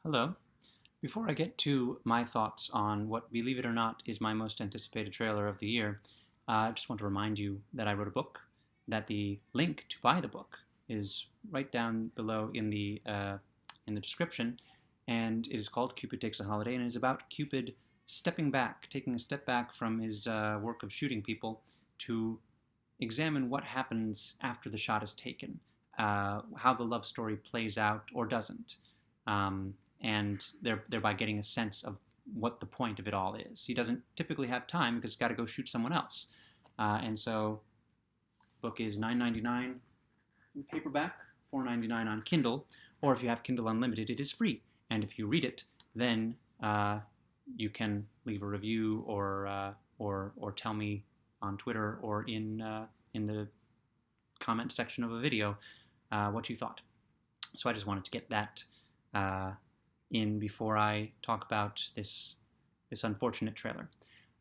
Hello. Before I get to my thoughts on what, believe it or not, is my most anticipated trailer of the year, I just want to remind you that I wrote a book, that the link to buy the book is right down below in the description, and it is called Cupid Takes a Holiday, and it is about Cupid stepping back, taking a step back from his work of shooting people to examine what happens after the shot is taken, how the love story plays out or doesn't. Um, and thereby getting a sense of what the point of it all is. He doesn't typically have time because he's got to go shoot someone else. And so the book is $9.99 in paperback, $4.99 on Kindle, or if you have Kindle Unlimited, it is free. And if you read it, then you can leave a review or tell me on Twitter or in the comment section of a video what you thought. So I just wanted to get that in before I talk about this unfortunate trailer.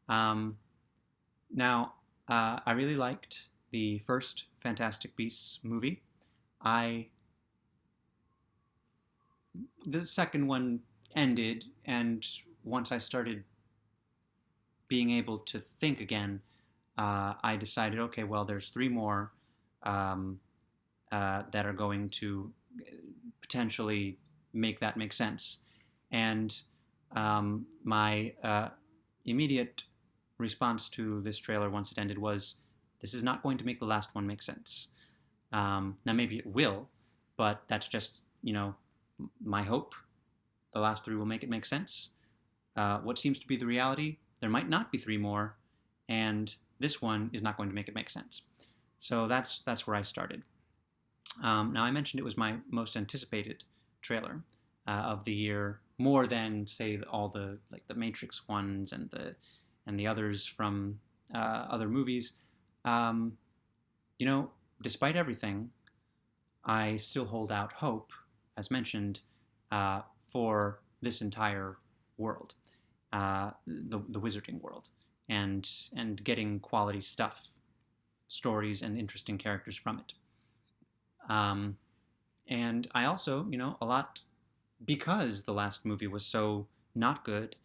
Now, I really liked the first Fantastic Beasts movie. The second one ended, and once I started being able to think again, I decided, okay, well, there's three more that are going to potentially make that make sense. And my immediate response to this trailer once it ended was, this is not going to make the last one make sense. Now maybe it will, but that's just, my hope. The last three will make it make sense. What seems to be the reality, there might not be three more, and this one is not going to make it make sense. So that's where I started. Now I mentioned it was my most anticipated trailer of the year, more than say all the the Matrix ones and the others from other movies. Despite everything, I still hold out hope, as mentioned, for this entire world, the wizarding world, and getting quality stuff, stories, and interesting characters from it. And I also, a lot, because the last movie was so not good,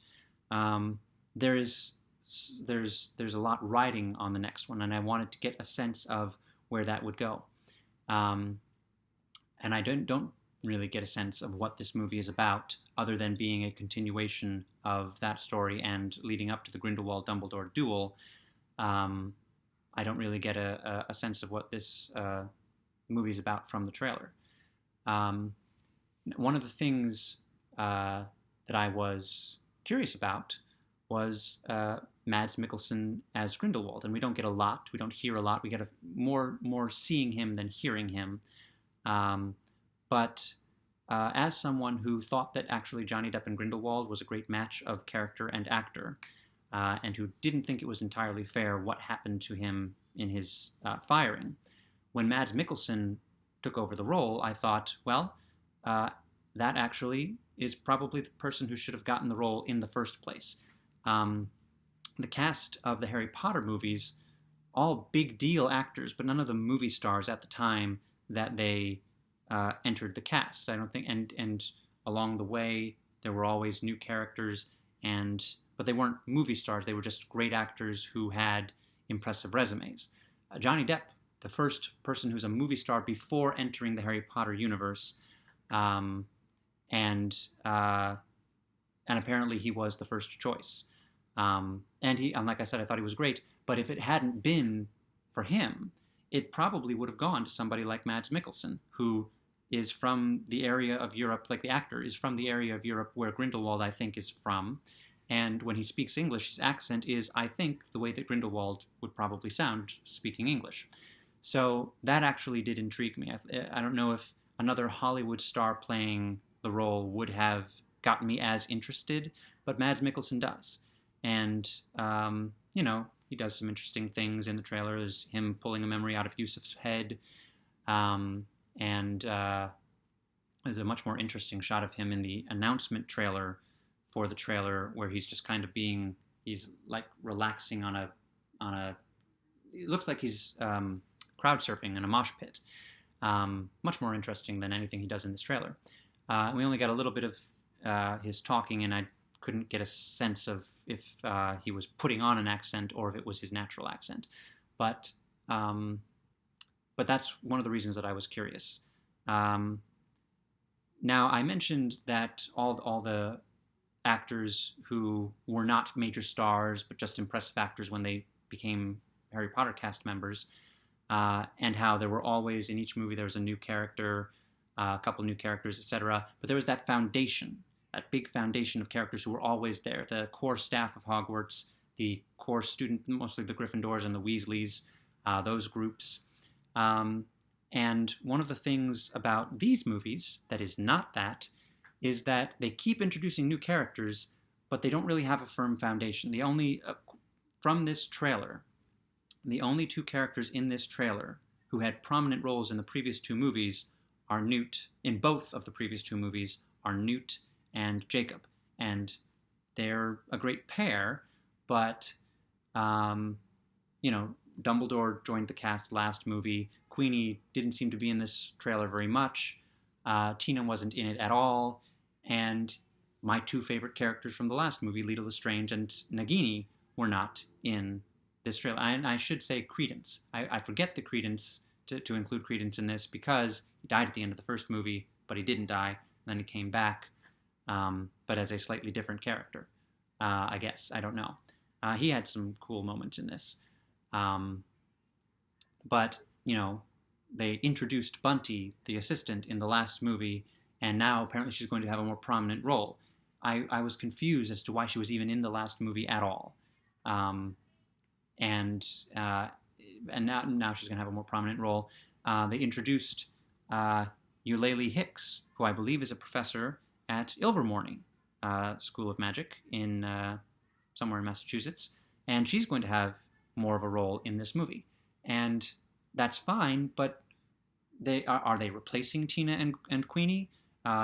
there's a lot riding on the next one, and I wanted to get a sense of where that would go. And I don't really get a sense of what this movie is about, other than being a continuation of that story and leading up to the Grindelwald-Dumbledore duel. I don't really get a sense of what this movie is about from the trailer. One of the things that I was curious about was Mads Mikkelsen as Grindelwald, and we don't get a lot. We don't hear a lot. We get more seeing him than hearing him. But as someone who thought that actually Johnny Depp and Grindelwald was a great match of character and actor, and who didn't think it was entirely fair what happened to him in his firing, when Mads Mikkelsen took over the role, I thought, well, that actually is probably the person who should have gotten the role in the first place. The cast of the Harry Potter movies, all big deal actors, but none of them movie stars at the time that they entered the cast. I don't think, and along the way there were always new characters, but they weren't movie stars. They were just great actors who had impressive resumes. Johnny Depp, the first person who's a movie star before entering the Harry Potter universe, and apparently he was the first choice. And like I said, I thought he was great. But if it hadn't been for him, it probably would have gone to somebody like Mads Mikkelsen, who is from the area of Europe, like the actor is from the area of Europe where Grindelwald, I think, is from. And when he speaks English, his accent is, I think, the way that Grindelwald would probably sound speaking English. So that actually did intrigue me. I don't know if another Hollywood star playing the role would have gotten me as interested, but Mads Mikkelsen does. And, he does some interesting things in the trailer. There's him pulling a memory out of Yusuf's head, and there's a much more interesting shot of him in the announcement trailer for the trailer, where he's just kind of he's like relaxing on a it looks like he's crowd surfing in a mosh pit. Much more interesting than anything he does in this trailer. We only got a little bit of his talking, and I couldn't get a sense of if he was putting on an accent or if it was his natural accent. But but that's one of the reasons that I was curious. Um, Now, I mentioned that all the actors who were not major stars but just impressive actors when they became Harry Potter cast members, and how there were always in each movie there was a new character, a couple new characters, etc. But there was that foundation, that big foundation of characters who were always there. The core staff of Hogwarts, the core student, mostly the Gryffindors and the Weasleys, those groups. Um, and one of the things about these movies that is not that is that they keep introducing new characters, but they don't really have a firm foundation. The only, from this trailer, the only two characters in this trailer who had prominent roles in the previous two movies are Newt, in both of the previous two movies, are Newt and Jacob. And they're a great pair, but, Dumbledore joined the cast last movie. Queenie didn't seem to be in this trailer very much. Tina wasn't in it at all. And my two favorite characters from the last movie, Lita Lestrange and Nagini, were not in this trailer. And I should say Credence. I forget the Credence, to include Credence in this, because he died at the end of the first movie, but he didn't die. And then he came back, but as a slightly different character, I guess. I don't know. He had some cool moments in this. But, they introduced Bunty, the assistant, in the last movie, and now apparently she's going to have a more prominent role. I was confused as to why she was even in the last movie at all. And now she's going to have a more prominent role. They introduced Eulalie Hicks, who I believe is a professor at Ilvermorny School of Magic in somewhere in Massachusetts, and she's going to have more of a role in this movie. And that's fine, but are they replacing Tina and Queenie?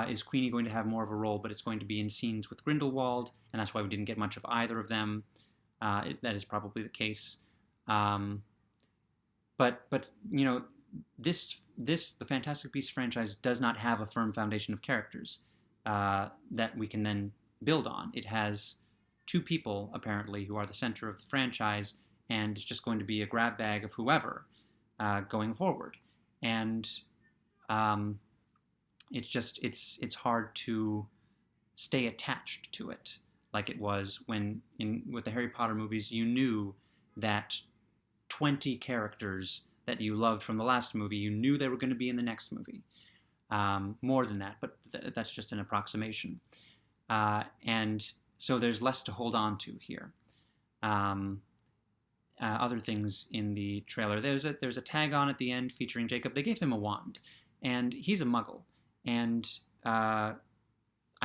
Is Queenie going to have more of a role, but it's going to be in scenes with Grindelwald, and that's why we didn't get much of either of them. That is probably the case. But the Fantastic Beasts franchise does not have a firm foundation of characters that we can then build on. It has two people, apparently, who are the center of the franchise, and it's just going to be a grab bag of whoever going forward. And it's hard to stay attached to it like it was with the Harry Potter movies. You knew that 20 characters that you loved from the last movie, you knew they were going to be in the next movie. More than that, but that's just an approximation. And so there's less to hold on to here. Other things in the trailer. There's a tag on at the end featuring Jacob. They gave him a wand, and he's a muggle. And I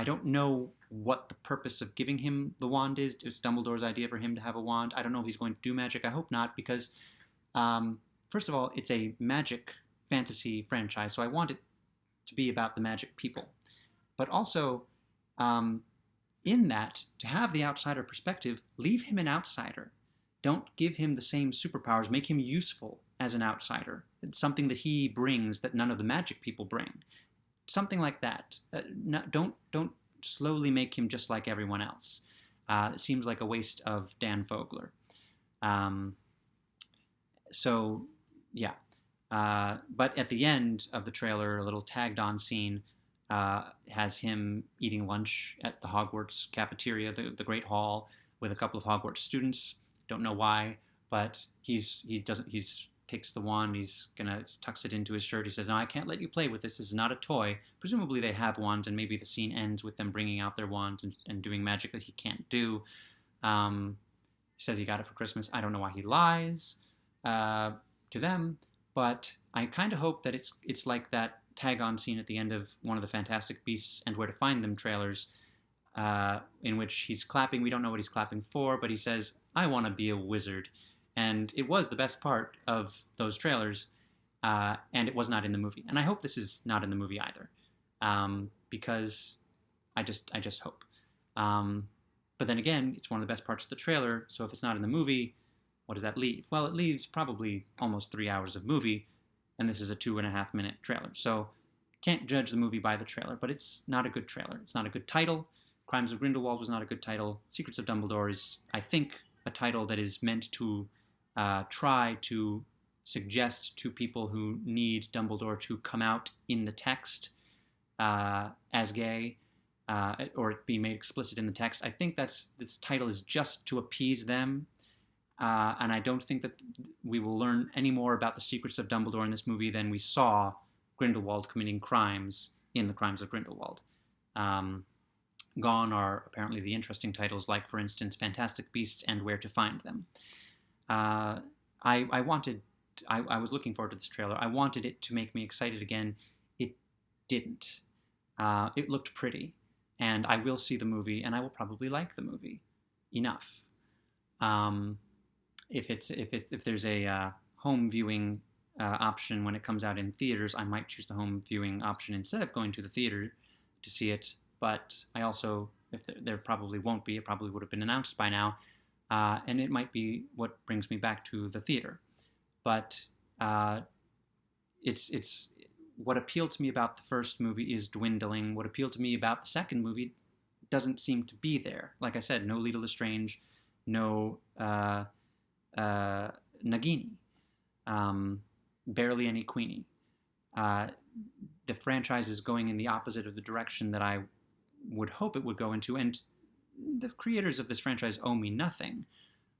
don't know what the purpose of giving him the wand is. It's Dumbledore's idea for him to have a wand. I don't know if he's going to do magic. I hope not, because first of all, it's a magic fantasy franchise, so I want it to be about the magic people. But also, in that, to have the outsider perspective, leave him an outsider. Don't give him the same superpowers. Make him useful as an outsider. It's something that he brings that none of the magic people bring. Something like that. Don't slowly make him just like everyone else. It seems like a waste of Dan Fogler. So, yeah. But at the end of the trailer, a little tagged-on scene has him eating lunch at the Hogwarts cafeteria, the Great Hall, with a couple of Hogwarts students. Don't know why, but he takes the wand, he's gonna tucks it into his shirt. He says, "No, I can't let you play with this. This is not a toy." Presumably they have wands, and maybe the scene ends with them bringing out their wands and doing magic that he can't do. He says he got it for Christmas. I don't know why he lies to them, but I kind of hope that it's like that tag-on scene at the end of one of the Fantastic Beasts and Where to Find Them trailers, in which he's clapping. We don't know what he's clapping for, but he says, "I want to be a wizard." And it was the best part of those trailers, and it was not in the movie. And I hope this is not in the movie either, because I just hope. But then again, it's one of the best parts of the trailer, so if it's not in the movie, what does that leave? Well, it leaves probably almost 3 hours of movie, and this is a 2.5-minute trailer. So can't judge the movie by the trailer, but it's not a good trailer. It's not a good title. Crimes of Grindelwald was not a good title. Secrets of Dumbledore is, I think, a title that is meant to try to suggest to people who need Dumbledore to come out in the text as gay, or be made explicit in the text. I think this title is just to appease them, and I don't think that we will learn any more about the secrets of Dumbledore in this movie than we saw Grindelwald committing crimes in the Crimes of Grindelwald. Gone are apparently the interesting titles, like, for instance, Fantastic Beasts and Where to Find Them. I was looking forward to this trailer. I wanted it to make me excited again. It didn't. It looked pretty, and I will see the movie, and I will probably like the movie enough. If there's a home viewing option when it comes out in theaters, I might choose the home viewing option instead of going to the theater to see it. But I also, if there probably won't be, it probably would have been announced by now, and it might be what brings me back to the theater. But it's what appealed to me about the first movie is dwindling. What appealed to me about the second movie doesn't seem to be there. Like I said, no Leta Lestrange, no Nagini, barely any Queenie. The franchise is going in the opposite of the direction that I would hope it would go into, and the creators of this franchise owe me nothing.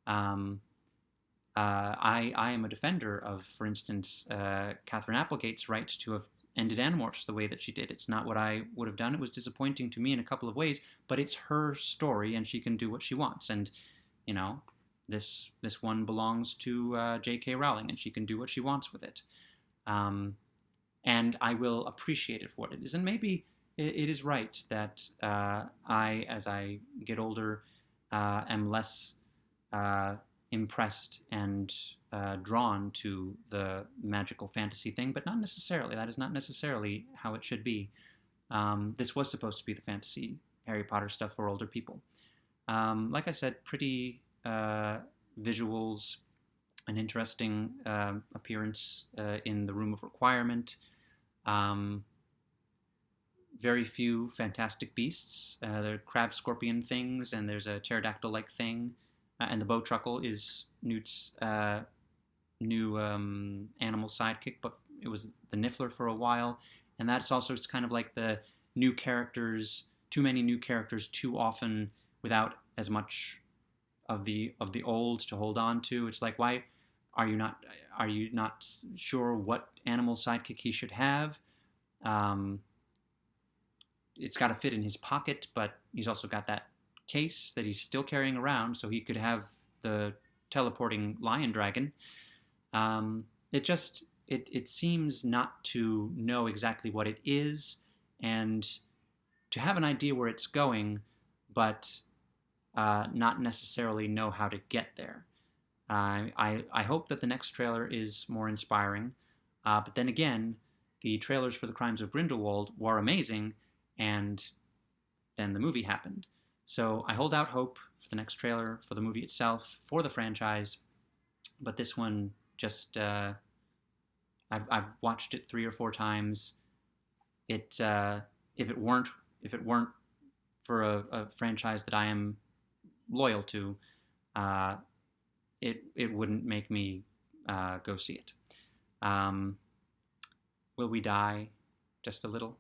I am a defender of, for instance, Catherine Applegate's right to have ended Animorphs the way that she did. It's not what I would have done. It was disappointing to me in a couple of ways, but it's her story, and she can do what she wants. And, you know, this one belongs to J.K. Rowling, and she can do what she wants with it. And I will appreciate it for what it is. And maybe it is right that I, as I get older, am less impressed and drawn to the magical fantasy thing, but not necessarily. That is not necessarily how it should be. This was supposed to be the fantasy Harry Potter stuff for older people. Like I said, pretty visuals, an interesting appearance in the Room of Requirement. Very few fantastic beasts. There are crab scorpion things, and there's a pterodactyl-like thing. And the Bowtruckle is Newt's new animal sidekick, but it was the Niffler for a while. And that's also, it's kind of like the new characters, too many new characters too often without as much of the old to hold on to. It's like, why are you not sure what animal sidekick he should have? It's got to fit in his pocket, but he's also got that case that he's still carrying around, so he could have the teleporting lion dragon. It seems not to know exactly what it is, and to have an idea where it's going, but not necessarily know how to get there. I hope that the next trailer is more inspiring, but then again, the trailers for the Crimes of Grindelwald were amazing, and then the movie happened. So I hold out hope for the next trailer, for the movie itself, for the franchise, but this one just, I've watched it 3 or 4 times. If it weren't for a franchise that I am loyal to, it wouldn't make me go see it. Will we die just a little?